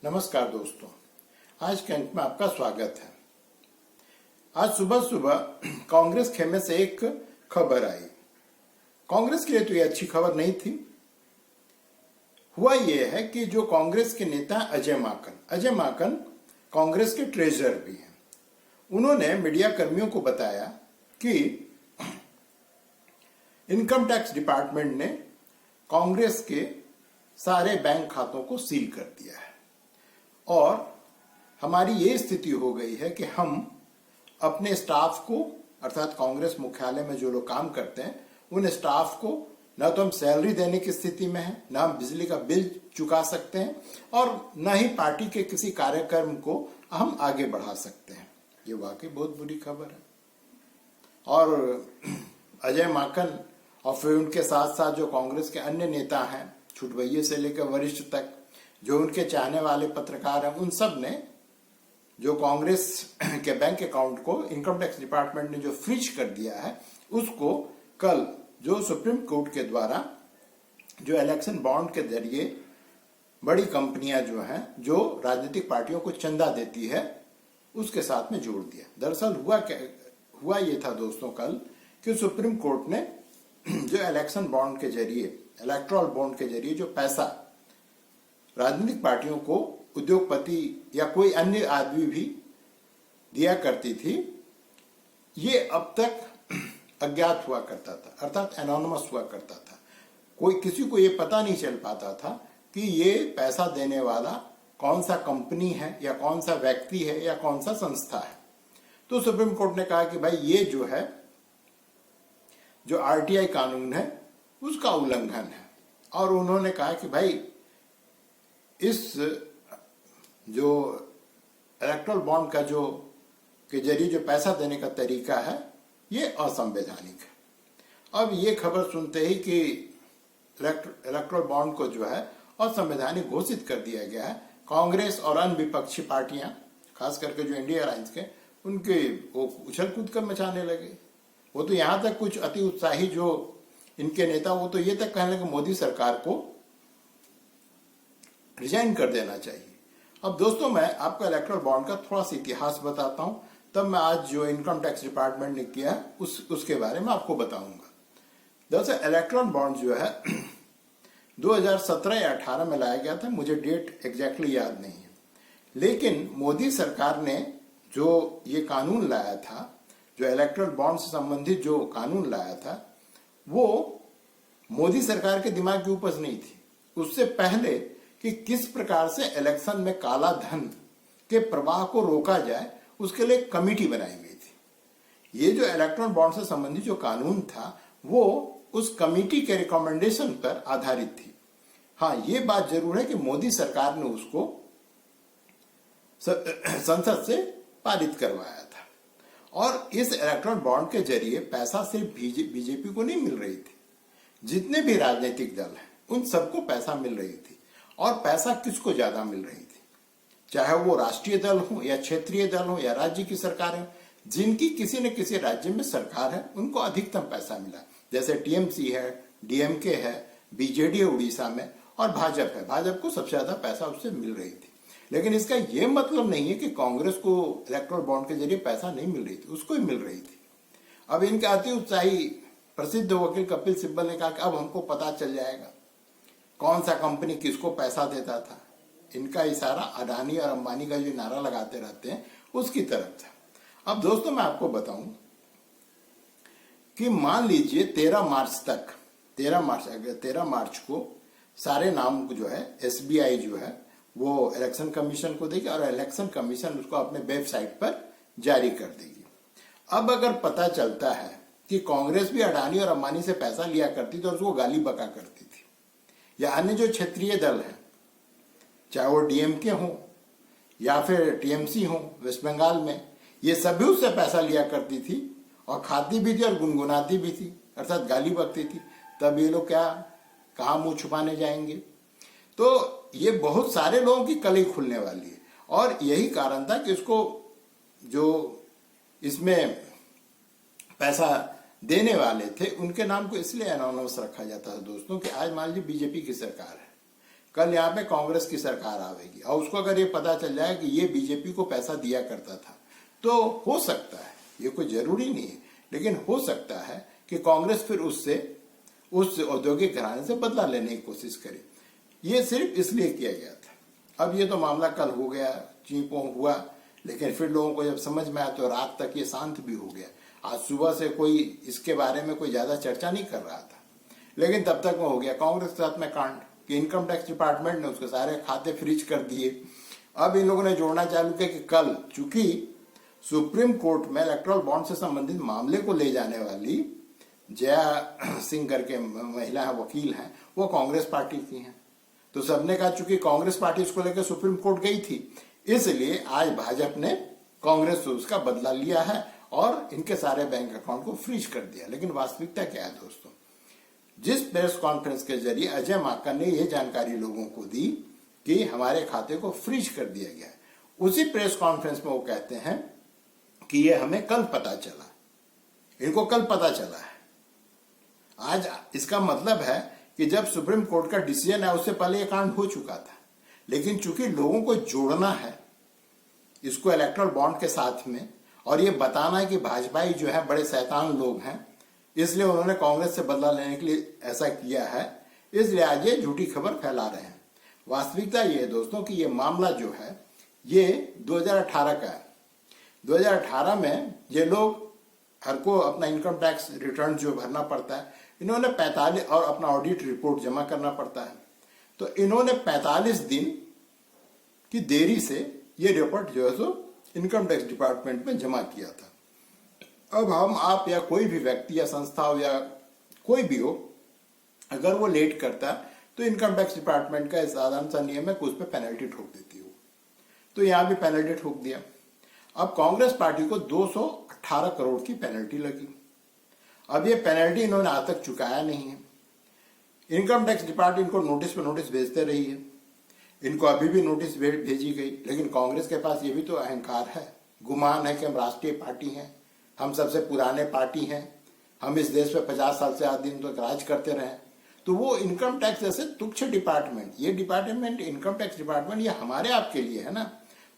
नमस्कार दोस्तों, आज के अंक में आपका स्वागत है। आज सुबह सुबह कांग्रेस खेमे से एक खबर आई। कांग्रेस के लिए तो ये अच्छी खबर नहीं थी। हुआ ये है कि जो कांग्रेस के नेता अजय माकन कांग्रेस के ट्रेजरर भी हैं। उन्होंने मीडिया कर्मियों को बताया कि इनकम टैक्स डिपार्टमेंट ने कांग्रेस के सारे बैंक खातों को सील कर दिया है और हमारी ये स्थिति हो गई है कि हम अपने स्टाफ को, अर्थात कांग्रेस मुख्यालय में जो लोग काम करते हैं, उन स्टाफ को न तो हम सैलरी देने की स्थिति में हैं, न हम बिजली का बिल चुका सकते हैं और न ही पार्टी के किसी कार्यक्रम को हम आगे बढ़ा सकते हैं। ये वाकई बहुत बुरी खबर है। और अजय माकन और फिर उनके साथ साथ जो कांग्रेस के अन्य नेता हैं, छुटवैये से लेकर वरिष्ठ तक, जो उनके चाहने वाले पत्रकार हैं, उन सब ने जो कांग्रेस के बैंक अकाउंट को इनकम टैक्स डिपार्टमेंट ने जो फ्रीज कर दिया है, उसको कल जो सुप्रीम कोर्ट के द्वारा जो इलेक्शन बॉन्ड के जरिए बड़ी कंपनियां जो हैं, जो राजनीतिक पार्टियों को चंदा देती है, उसके साथ में जोड़ दिया। दरअसल हुआ ये था दोस्तों कल कि सुप्रीम कोर्ट ने जो इलेक्शन बॉन्ड के जरिए, इलेक्टोरल बॉन्ड के जरिए जो पैसा राजनीतिक पार्टियों को उद्योगपति या कोई अन्य आदमी भी दिया करती थी, ये अब तक अज्ञात हुआ करता था, अर्थात एनोनिमस हुआ करता था। कोई किसी को ये पता नहीं चल पाता था कि ये पैसा देने वाला कौन सा कंपनी है या कौन सा व्यक्ति है या कौन सा संस्था है। तो सुप्रीम कोर्ट ने कहा कि भाई ये जो है, जो आरटीआई कानून है, उसका उल्लंघन है। और उन्होंने कहा कि भाई इस जो इलेक्टोरल बॉन्ड का जो के जरिए जो पैसा देने का तरीका है, ये असंवैधानिक है। अब ये खबर सुनते ही कि इलेक्टोरल बॉन्ड को जो है असंवैधानिक घोषित कर दिया गया है, कांग्रेस और अन्य विपक्षी पार्टियां, खास करके जो इंडिया अलायंस के, उनके वो उछल कूद कर मचाने लगे। वो तो यहां तक कुछ अति उत्साही जो इनके नेता, वो तो ये तक कहने लगे मोदी सरकार को रिजाइन कर देना चाहिए। अब दोस्तों, मैं आपको इलेक्टोरल बॉन्ड का थोड़ा सा इतिहास बताता हूं, तब मैं आज जो इनकम टैक्स डिपार्टमेंट ने किया उसके बारे में आपको बताऊंगा। दरअसल इलेक्टोरल बॉन्ड जो है 2017 या 18 में लाया गया था, मुझे डेट एग्जैक्टली याद नहीं है। लेकिन मोदी सरकार ने जो ये कानून लाया था, जो इलेक्टोरल बॉन्ड से संबंधित जो कानून लाया था, वो मोदी सरकार के दिमाग की उपज नहीं थी। उससे पहले कि किस प्रकार से इलेक्शन में काला धन के प्रवाह को रोका जाए, उसके लिए कमेटी बनाई गई थी। ये जो इलेक्ट्रॉन बॉन्ड से संबंधित जो कानून था, वो उस कमेटी के रिकमेंडेशन पर आधारित थी। हाँ, ये बात जरूर है कि मोदी सरकार ने उसको संसद से पारित करवाया था। और इस इलेक्ट्रॉन बॉन्ड के जरिए पैसा सिर्फ बीजेपी को नहीं मिल रही थी, जितने भी राजनीतिक दल हैं उन सबको पैसा मिल रही थी। और पैसा किसको ज्यादा मिल रही थी, चाहे वो राष्ट्रीय दल हो या क्षेत्रीय दल हो या राज्य की सरकार हो, जिनकी किसी न किसी राज्य में सरकार है, उनको अधिकतम पैसा मिला। जैसे टीएमसी है, डीएमके है, बीजेडी है उड़ीसा में, और भाजपा है, भाजपा को सबसे ज्यादा पैसा उससे मिल रही थी। लेकिन इसका यह मतलब नहीं है कि कांग्रेस को इलेक्टोरल बॉन्ड के जरिए पैसा नहीं मिल रही थी, उसको ही मिल रही थी। अब इनके अति उत्साही प्रसिद्ध वकील कपिल सिब्बल ने कहा कि अब हमको पता चल जाएगा कौन सा कंपनी किसको पैसा देता था। इनका इशारा अडानी और अंबानी का जो नारा लगाते रहते हैं, उसकी तरफ था। अब दोस्तों, मैं आपको बताऊं कि मान लीजिए 13 मार्च को सारे नाम जो है एसबीआई जो है वो इलेक्शन कमीशन को देगी और इलेक्शन कमीशन उसको अपने वेबसाइट पर जारी कर देगी। अब अगर पता चलता है कि कांग्रेस भी अडानी और अंबानी से पैसा लिया करती थी और उसको गाली बका करती थी, या अन्य जो क्षेत्रीय दल हैं, चाहे वो डीएमके हो या फिर टीएमसी हो वेस्ट बंगाल में, ये सभी उससे पैसा लिया करती थी और खाती भी थी और गुनगुनाती भी थी, अर्थात गाली बकती थी, तब ये लोग कहाँ मुंह छुपाने जाएंगे। तो ये बहुत सारे लोगों की कलई खुलने वाली है। और यही कारण था कि इसको जो इसमें पैसा देने वाले थे, उनके नाम को इसलिए एनोनिमस रखा जाता है दोस्तों कि आज मान लीजिए बीजेपी की सरकार है, कल यहाँ पे कांग्रेस की सरकार आवेगी और उसको अगर ये पता चल जाए कि ये बीजेपी को पैसा दिया करता था, तो हो सकता है, ये कोई जरूरी नहीं है, लेकिन हो सकता है कि कांग्रेस फिर उस औद्योगिक घराने से बदला लेने की कोशिश करे। ये सिर्फ इसलिए किया गया था। अब ये तो मामला कल हो गया, चींपों हुआ, लेकिन फिर लोगों को जब समझ में आया तो रात तक ये शांत भी हो गया। आज सुबह से कोई इसके बारे में कोई ज्यादा चर्चा नहीं कर रहा था, लेकिन तब तक वो हो गया कांग्रेस के साथ में कांड कि इनकम टैक्स डिपार्टमेंट ने उसके सारे खाते फ्रीज कर दिए। अब इन लोगों ने जोड़ना चालू किया कि कल चूंकि सुप्रीम कोर्ट में इलेक्टोरल बॉन्ड से संबंधित मामले को ले जाने वाली जया सिंह करके महिला वकील हैं, वो कांग्रेस पार्टी की हैं। तो सबने कहा चूंकि कांग्रेस पार्टी उसको लेकर सुप्रीम कोर्ट गई थी, इसलिए आज भाजपा ने कांग्रेस से उसका बदला लिया है और इनके सारे बैंक अकाउंट को फ्रीज कर दिया। लेकिन वास्तविकता क्या है दोस्तों, जिस प्रेस कॉन्फ्रेंस के जरिए अजय माकन ने यह जानकारी लोगों को दी कि हमारे खाते को फ्रीज कर दिया गया है, उसी प्रेस कॉन्फ्रेंस में वो कहते हैं कि ये हमें कल पता चला, इनको कल पता चला है। आज इसका मतलब है कि जब सुप्रीम कोर्ट का डिसीजन है उससे पहले ये कांड हो चुका था, लेकिन चूंकि लोगों को जोड़ना है इसको इलेक्टोरल बॉन्ड के साथ में और ये बताना है कि भाजपाई जो है बड़े शैतान लोग हैं, इसलिए उन्होंने कांग्रेस से बदला लेने के लिए ऐसा किया है, इसलिए आज ये झूठी खबर फैला रहे हैं। वास्तविकता ये है दोस्तों कि ये मामला जो है ये 2018 का है। 2018 में ये लोग हर को अपना इनकम टैक्स रिटर्न जो भरना पड़ता है, इन्होंने 45 और अपना ऑडिट रिपोर्ट जमा करना पड़ता है, तो इन्होंने 45 दिन की देरी से ये रिपोर्ट जो है सो इनकम टैक्स डिपार्टमेंट में जमा किया था। अब हम आप या कोई भी व्यक्ति या संस्था हो या कोई भी हो, अगर वो लेट करता है तो इनकम टैक्स डिपार्टमेंट का साधारण सा नियम है कि उस पर पेनल्टी ठोक देती हो, तो यहाँ भी पेनल्टी ठोक दिया। अब कांग्रेस पार्टी को 218 करोड़ की पेनल्टी लगी। अब ये पेनल्टी इन्होंने आज तक चुकाया नहीं है। इनकम टैक्स डिपार्टमेंट इनको नोटिस पे नोटिस भेजते रही है, इनको अभी भी नोटिस भेजी गई, लेकिन कांग्रेस के पास ये भी तो अहंकार है, गुमान है कि हम राष्ट्रीय पार्टी हैं, हम सबसे पुराने पार्टी हैं, हम इस देश में 50 साल से आधे दिन तक राज करते रहे। तो वो इनकम टैक्स जैसे तुच्छ डिपार्टमेंट, ये डिपार्टमेंट इनकम टैक्स डिपार्टमेंट ये हमारे आपके लिए है ना,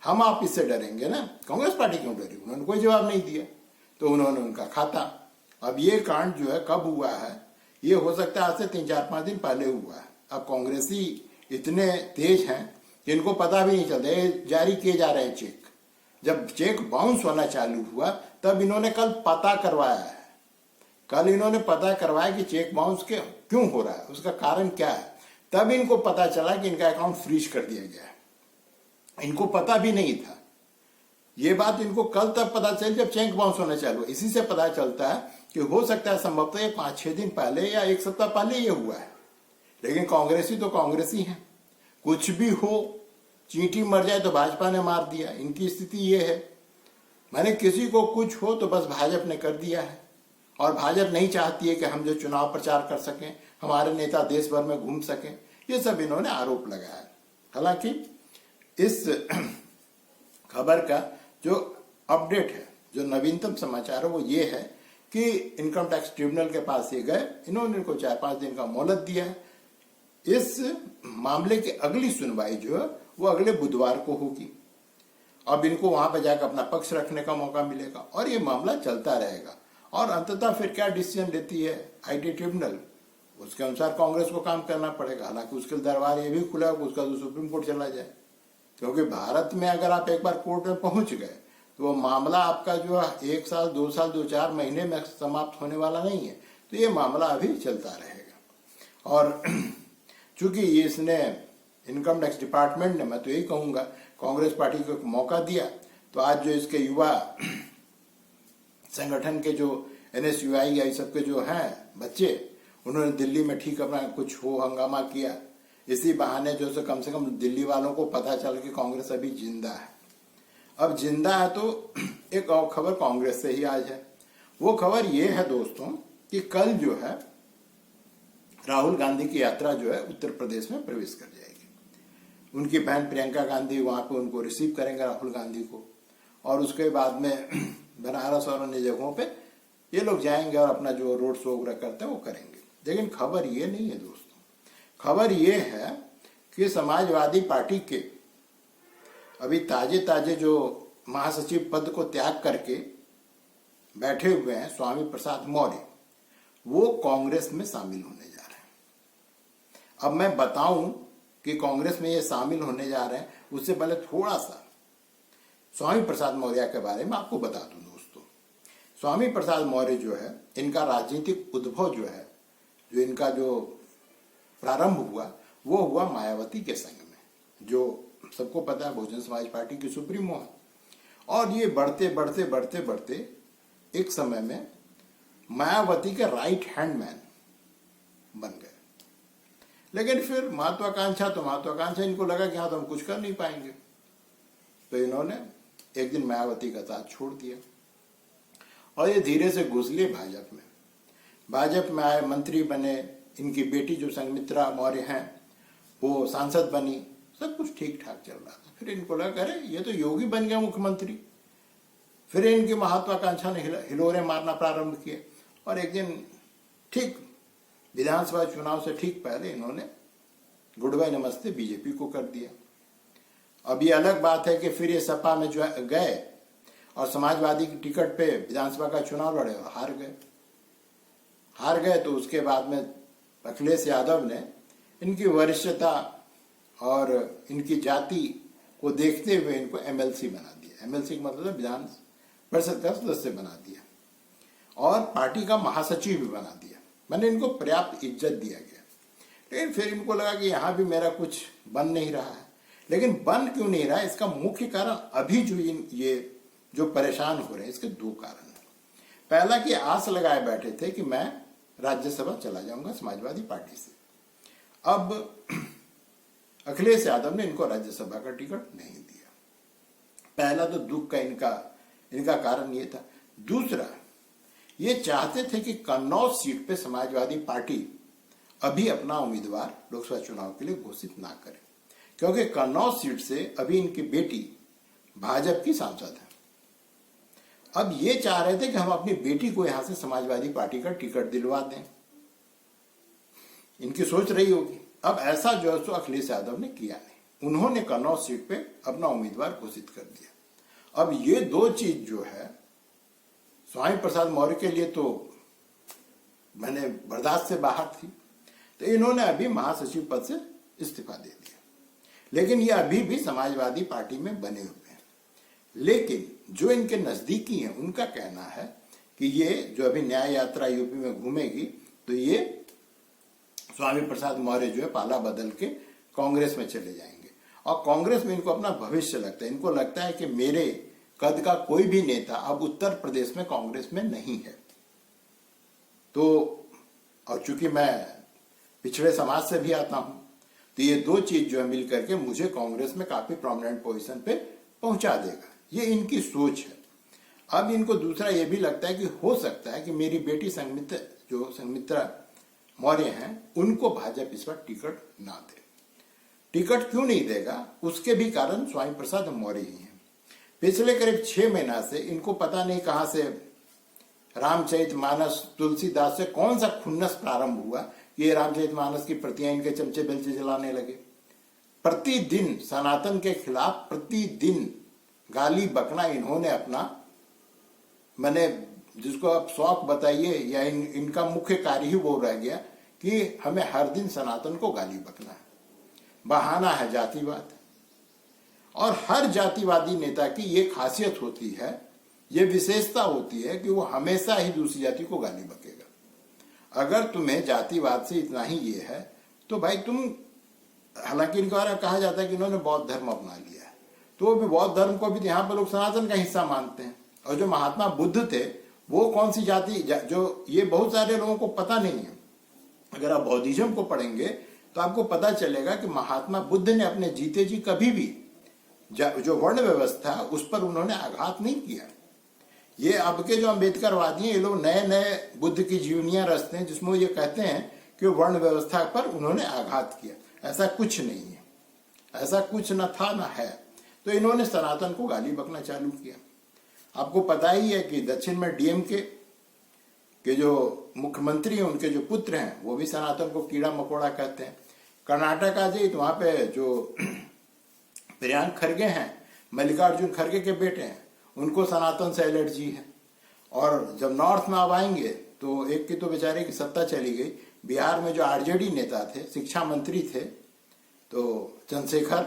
हम आप इससे डरेंगे ना, कांग्रेस पार्टी क्यों डरी? उन्होंने कोई जवाब नहीं दिया, तो उन्होंने उनका खाता। अब ये कांड जो है कब हुआ है, ये हो सकता है आज से 3-4-5 दिन पहले हुआ है। अब कांग्रेसी इतने तेज हैं कि इनको पता भी नहीं चलता, जारी किए जा रहे हैं चेक। जब चेक बाउंस होना चालू हुआ तब इन्होंने कल पता करवाया है, कल इन्होंने पता करवाया कि चेक बाउंस के क्यों हो रहा है, उसका कारण क्या है। तब इनको पता चला कि इनका अकाउंट फ्रीज कर दिया गया है, इनको पता भी नहीं था। ये बात इनको कल तक पता चली जब चेक बाउंस होना चालू। इसी से पता चलता है कि हो सकता है संभवतः ये 5-6 दिन पहले या 1 सप्ताह पहले ये हुआ है। लेकिन कांग्रेसी तो कांग्रेसी हैं, कुछ भी हो, चींटी मर जाए तो भाजपा ने मार दिया, इनकी स्थिति ये है। मैंने किसी को कुछ हो तो बस भाजपा ने कर दिया है, और भाजपा नहीं चाहती है कि हम जो चुनाव प्रचार कर सकें, हमारे नेता देश भर में घूम सकें, ये सब इन्होंने आरोप लगाया। हालांकि इस खबर का जो अपडेट है, जो नवीनतम समाचार है वो ये है कि इनकम टैक्स ट्रिब्यूनल के पास ये गए, इन्होंने इनको 4-5 दिन का मोहलत दिया है। इस मामले की अगली सुनवाई जो है वो अगले बुधवार को होगी। अब इनको वहां पर जाकर अपना पक्ष रखने का मौका मिलेगा और ये मामला चलता रहेगा, और अंततः फिर क्या डिसीजन लेती है आईटी ट्रिब्यूनल, उसके अनुसार कांग्रेस को काम करना पड़ेगा। हालांकि उसके दरबार ये भी खुला है, उसका तो सुप्रीम कोर्ट चला जाए, क्योंकि भारत में अगर आप एक बार कोर्ट में पहुंच गए तो वो मामला आपका जो 1 साल 2 साल 2-4 महीने में समाप्त होने वाला नहीं है। तो ये मामला अभी चलता रहेगा। और चूंकि इसने इनकम टैक्स डिपार्टमेंट ने, मैं तो यही कहूंगा, कांग्रेस पार्टी को एक मौका दिया, तो आज जो इसके युवा संगठन के जो NSUI या सबके जो हैं बच्चे, उन्होंने दिल्ली में ठीक अपना कुछ हो हंगामा किया। इसी बहाने जो से कम दिल्ली वालों को पता चल कि कांग्रेस अभी जिंदा है। अब जिंदा है तो एक और खबर कांग्रेस से ही आज है। वो खबर ये है दोस्तों कि कल जो है राहुल गांधी की यात्रा जो है उत्तर प्रदेश में प्रवेश कर जाएगी। उनकी बहन प्रियंका गांधी वहां पे उनको रिसीव करेंगे, राहुल गांधी को, और उसके बाद में बनारस और अन्य जगहों पे ये लोग जाएंगे और अपना जो रोड शो वगैरह करते हैं वो करेंगे। लेकिन खबर ये नहीं है दोस्तों, खबर ये है कि समाजवादी पार्टी के अभी ताजे ताजे जो महासचिव पद को त्याग करके बैठे हुए हैं स्वामी प्रसाद मौर्य, वो कांग्रेस में शामिल होने जा रहे हैं। अब मैं बताऊं कि कांग्रेस में ये शामिल होने जा रहे हैं, उससे पहले थोड़ा सा स्वामी प्रसाद मौर्य के बारे में आपको बता दूं दोस्तों। स्वामी प्रसाद मौर्य जो है, इनका राजनीतिक उद्भव जो है, जो इनका जो प्रारंभ हुआ वो हुआ मायावती के संग में, जो सबको पता है बहुजन समाज पार्टी की सुप्रीमो है। और ये बढ़ते बढ़ते बढ़ते बढ़ते एक समय में मायावती के राइट हैंड मैन बन गए। लेकिन फिर महत्वाकांक्षा इनको लगा कि हाँ तो हम कुछ कर नहीं पाएंगे, तो इन्होंने एक दिन मायावती का साथ छोड़ दिया और ये धीरे से घुस लिए भाजपा में आए, मंत्री बने। इनकी बेटी जो संघमित्रा मौर्य हैं वो सांसद बनी, सब कुछ ठीक ठाक चल रहा था। फिर इनको लगा अरे ये तो योगी बन गया मुख्यमंत्री। फिर इनकी महत्वाकांक्षा ने हिलोरे मारना प्रारंभ किए और एक दिन ठीक विधानसभा चुनाव से ठीक पहले इन्होंने गुड बाय नमस्ते बीजेपी को कर दिया। अब ये अलग बात है कि फिर ये सपा में जो गए और समाजवादी की टिकट पे विधानसभा का चुनाव लड़े और हार गए। तो उसके बाद में अखिलेश यादव ने इनकी वरिष्ठता और इनकी जाति को देखते हुए इनको एमएलसी बना दिया। एमएलसी का मतलब विधान परिषद का सदस्य बना दिया और पार्टी का महासचिव भी बना दिया। मैंने इनको पर्याप्त इज्जत दिया गया। लेकिन फिर इनको लगा कि यहाँ भी मेरा कुछ बन नहीं रहा है। लेकिन बन क्यों नहीं रहा है, इसका मुख्य कारण अभी ये जो परेशान हो रहे हैं, इसके दो कारण हैं। पहला कि आस लगाए बैठे थे कि मैं राज्यसभा चला जाऊंगा समाजवादी पार्टी से। अब अखिलेश यादव ने इनको राज्यसभा का टिकट नहीं दिया। पहला तो दुख का इनका कारण ये था। दूसरा, ये चाहते थे कि कन्नौज सीट पे समाजवादी पार्टी अभी अपना उम्मीदवार लोकसभा चुनाव के लिए घोषित ना करे, क्योंकि कन्नौज सीट से अभी इनकी बेटी भाजपा की सांसद है। अब ये चाह रहे थे कि हम अपनी बेटी को यहां से समाजवादी पार्टी का टिकट दिलवा दें, इनकी सोच रही होगी। अब ऐसा जो है सो अखिलेश यादव ने किया नहीं, उन्होंने कन्नौज सीट पे अपना उम्मीदवार घोषित कर दिया। अब ये दो चीज जो है स्वामी प्रसाद मौर्य के लिए तो मैंने बर्दाश्त से बाहर थी, तो इन्होंने अभी महासचिव पद से इस्तीफा दे दिया। लेकिन ये अभी भी समाजवादी पार्टी में बने हुए हैं। लेकिन जो इनके नजदीकी हैं उनका कहना है कि ये जो अभी न्याय यात्रा यूपी में घूमेगी, तो ये स्वामी प्रसाद मौर्य जो है पाला बदल के कांग्रेस में चले जाएंगे और कांग्रेस में इनको अपना भविष्य लगता है। इनको लगता है कि मेरे कद का कोई भी नेता अब उत्तर प्रदेश में कांग्रेस में नहीं है। तो और चूंकि मैं पिछड़े समाज से भी आता हूं, तो ये दो चीज जो है मिल करके मुझे कांग्रेस में काफी प्रोमिनेंट पोजीशन पे पहुंचा देगा, ये इनकी सोच है। अब इनको दूसरा ये भी लगता है कि हो सकता है कि मेरी बेटी संघमित्रा मौर्य हैं, उनको भाजपा इस बार टिकट ना दे। टिकट क्यों नहीं देगा, उसके भी कारण स्वामी प्रसाद मौर्य ही हैं। पिछले करीब 6 महीना से इनको पता नहीं कहां से रामचरितमानस, तुलसीदास से कौन सा खुन्नस प्रारंभ हुआ, ये रामचरितमानस की प्रतियां इनके चमचे बेलचे जलाने लगे। प्रतिदिन सनातन के खिलाफ प्रतिदिन गाली बकना इन्होंने अपना, मैंने जिसको आप शौक बताइए या इनका मुख्य कार्य ही वो रह गया कि हमें हर दिन सनातन को गाली बकना है। बहाना है जातिवाद, और हर जातिवादी नेता की ये खासियत होती है, ये विशेषता होती है कि वो हमेशा ही दूसरी जाति को गाली बकेगा। अगर तुम्हें जातिवाद से इतना ही ये है तो भाई तुम, हालांकि इनके बारे में कहा जाता है कि इन्होंने बौद्ध धर्म अपना लिया है, तो भी बौद्ध धर्म को भी यहाँ पर लोग सनातन का हिस्सा मानते हैं। और जो महात्मा बुद्ध थे वो कौन सी जाति, जो ये बहुत सारे लोगों को पता नहीं है। अगर आप बौद्धिज्म को पढ़ेंगे तो आपको पता चलेगा कि महात्मा बुद्ध ने अपने जीते जी कभी भी जो वर्ण व्यवस्था उस पर उन्होंने आघात नहीं किया। ये अब के जो अम्बेडकरवादी हैं, ये लोग नए नए बुद्ध की जीवनियां रचते हैं जिसमें ये कहते हैं कि वर्ण व्यवस्था पर उन्होंने आघात किया। ऐसा कुछ नहीं है, ऐसा कुछ न था न है। तो इन्होंने सनातन को गाली बकना चालू किया। आपको पता ही है कि दक्षिण में डीएमके के जो मुख्यमंत्री हैं, उनके जो पुत्र हैं, वो भी सनातन को कीड़ा मकोड़ा कहते हैं। कर्नाटक आ जाइए तो वहां पे जो प्रियांक खड़गे हैं, मल्लिकार्जुन खड़गे के बेटे हैं, उनको सनातन से एलर्जी है। और जब नॉर्थ में आप आएंगे तो एक की तो बेचारे की सत्ता चली गई, बिहार में जो आरजेडी नेता थे, शिक्षा मंत्री थे, तो चंद्रशेखर,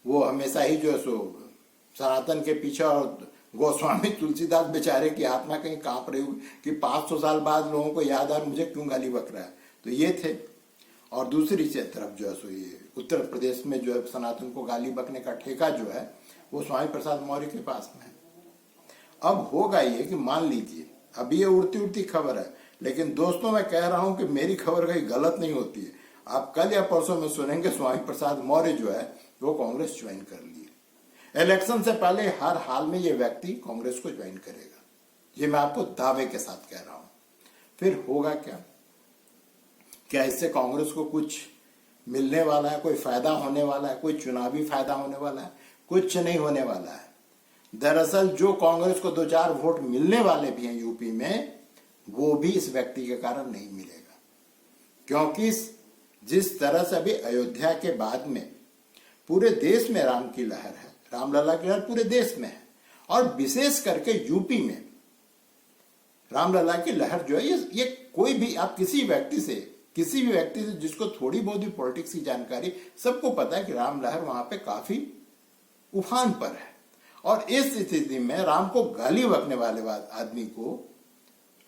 वो हमेशा ही जो है सो सनातन के पीछे, और गोस्वामी तुलसीदास बेचारे की आत्मा कहीं कांप रही होगी कि 500 साल बाद लोगों को याद आ मुझे क्यों गाली बक रहा है, तो ये थे। और दूसरी तरफ जो है सो ये उत्तर प्रदेश में जो है सनातन को गाली बकने का ठेका जो है वो स्वामी प्रसाद मौर्य के पास में है। अब होगा ये कि मान लीजिए, अभी ये उड़ती उड़ती खबर है, लेकिन दोस्तों मैं कह रहा हूं कि मेरी खबर कहीं गलत नहीं होती है। आप कल या परसों में सुनेंगे स्वामी प्रसाद मौर्य जो है वो कांग्रेस ज्वाइन कर लिए। इलेक्शन से पहले हर हाल में ये व्यक्ति कांग्रेस को ज्वाइन करेगा, ये मैं आपको दावे के साथ कह रहा हूं। फिर होगा क्या इससे कांग्रेस को कुछ मिलने वाला है, कोई फायदा होने वाला है, कोई चुनावी फायदा होने वाला है? कुछ नहीं होने वाला है। दरअसल जो कांग्रेस को 2-4 वोट मिलने वाले भी हैं यूपी में, वो भी इस व्यक्ति के कारण नहीं मिलेगा। क्योंकि जिस तरह से अभी अयोध्या के बाद में पूरे देश में राम की लहर है, रामलला की लहर पूरे देश में है, और विशेष करके यूपी में रामलला की लहर जो है, ये कोई भी आप किसी भी व्यक्ति से जिसको थोड़ी बहुत भी पॉलिटिक्स की जानकारी, सबको पता है कि राम लहर वहां पे काफी उफान पर है। और इस स्थिति में राम को गाली बकने वाले आदमी को,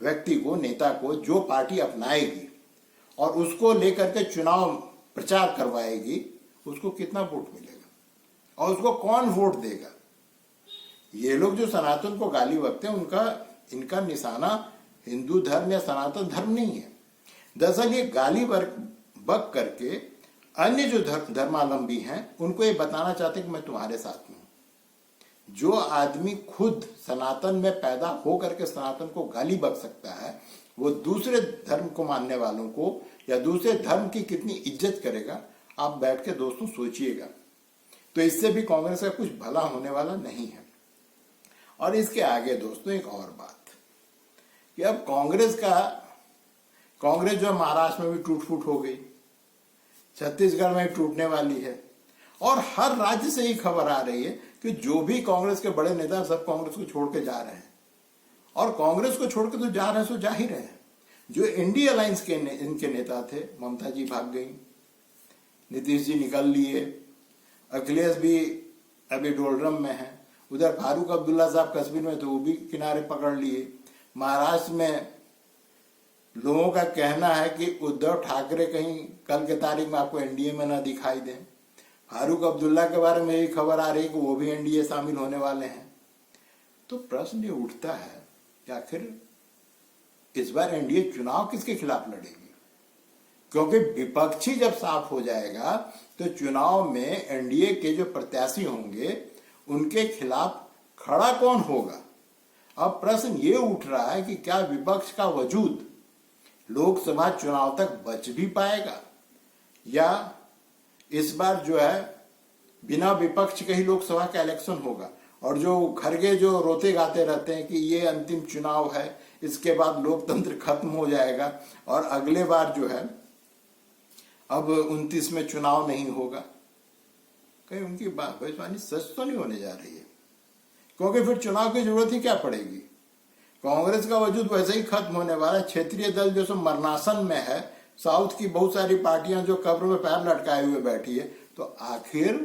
व्यक्ति को, नेता को जो पार्टी अपनाएगी और उसको लेकर के चुनाव प्रचार करवाएगी, उसको कितना वोट मिलेगा और उसको कौन वोट देगा? ये लोग जो सनातन को गाली बकते हैं, इनका निशाना हिंदू धर्म या सनातन धर्म नहीं है। दरअसल ये गाली बक करके अन्य जो धर्मावलंबी हैं उनको ये बताना चाहते हैं कि मैं तुम्हारे साथ हूं। जो आदमी खुद सनातन में पैदा हो करके सनातन को गाली बक सकता है, वो दूसरे धर्म को मानने वालों को या दूसरे धर्म की कितनी इज्जत करेगा, आप बैठ के दोस्तों सोचिएगा। तो इससे भी कांग्रेस का कुछ भला होने वाला नहीं है। और इसके आगे दोस्तों एक और बात कि अब कांग्रेस जो महाराष्ट्र में भी टूट फूट हो गई, छत्तीसगढ़ में टूटने वाली है, और हर राज्य से ये खबर आ रही है कि जो भी कांग्रेस के बड़े नेता सब कांग्रेस को छोड़ के जा रहे हैं। और कांग्रेस को छोड़ के तो जा रहे हैं, सो जा ही रहे हैं। जो इंडी अलायंस के इनके नेता थे, ममता जी भाग गई, नीतीश जी निकल लिए, अखिलेश भी अभी डोलड्रम में है, उधर फारूक अब्दुल्ला साहब कश्मीर में तो वो भी किनारे पकड़ लिए। महाराष्ट्र में लोगों का कहना है कि उद्धव ठाकरे कहीं कल के तारीख में आपको एनडीए में ना दिखाई दें। फारूक अब्दुल्ला के बारे में यही खबर आ रही है कि वो भी एनडीए शामिल होने वाले हैं। तो प्रश्न ये उठता है कि आखिर इस बार एनडीए चुनाव किसके खिलाफ लड़ेगी? क्योंकि विपक्षी जब साफ हो जाएगा तो चुनाव में एनडीए के जो प्रत्याशी होंगे उनके खिलाफ खड़ा कौन होगा? अब प्रश्न ये उठ रहा है कि क्या विपक्ष का वजूद लोकसभा चुनाव तक बच भी पाएगा, या इस बार जो है बिना विपक्ष के ही लोकसभा का इलेक्शन होगा। और जो खड़गे जो रोते गाते रहते हैं कि ये अंतिम चुनाव है, इसके बाद लोकतंत्र खत्म हो जाएगा और अगले बार जो है अब 29 में चुनाव नहीं होगा, कहीं उनकी भविष्यवाणी सच तो नहीं होने जा रही है। क्योंकि फिर चुनाव की जरूरत ही क्या पड़ेगी? कांग्रेस का वजूद वैसे ही खत्म होने वाला है। क्षेत्रीय दल जो सो मरनासन में है, साउथ की बहुत सारी पार्टियां जो कब्र में पैर लटकाए हुए बैठी है, तो आखिर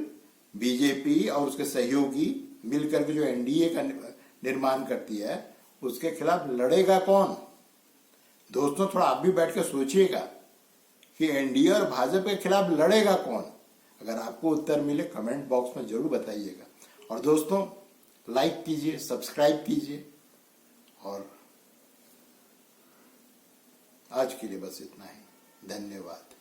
बीजेपी और उसके सहयोगी मिलकर के जो एनडीए का निर्माण करती है, उसके खिलाफ लड़ेगा कौन? दोस्तों थोड़ा आप भी बैठ के सोचिएगा कि एनडीए और भाजपा के खिलाफ लड़ेगा कौन? अगर आपको उत्तर मिले कमेंट बॉक्स में जरूर बताइएगा। और दोस्तों लाइक कीजिए, सब्सक्राइब कीजिए, और आज के लिए बस इतना ही। धन्यवाद।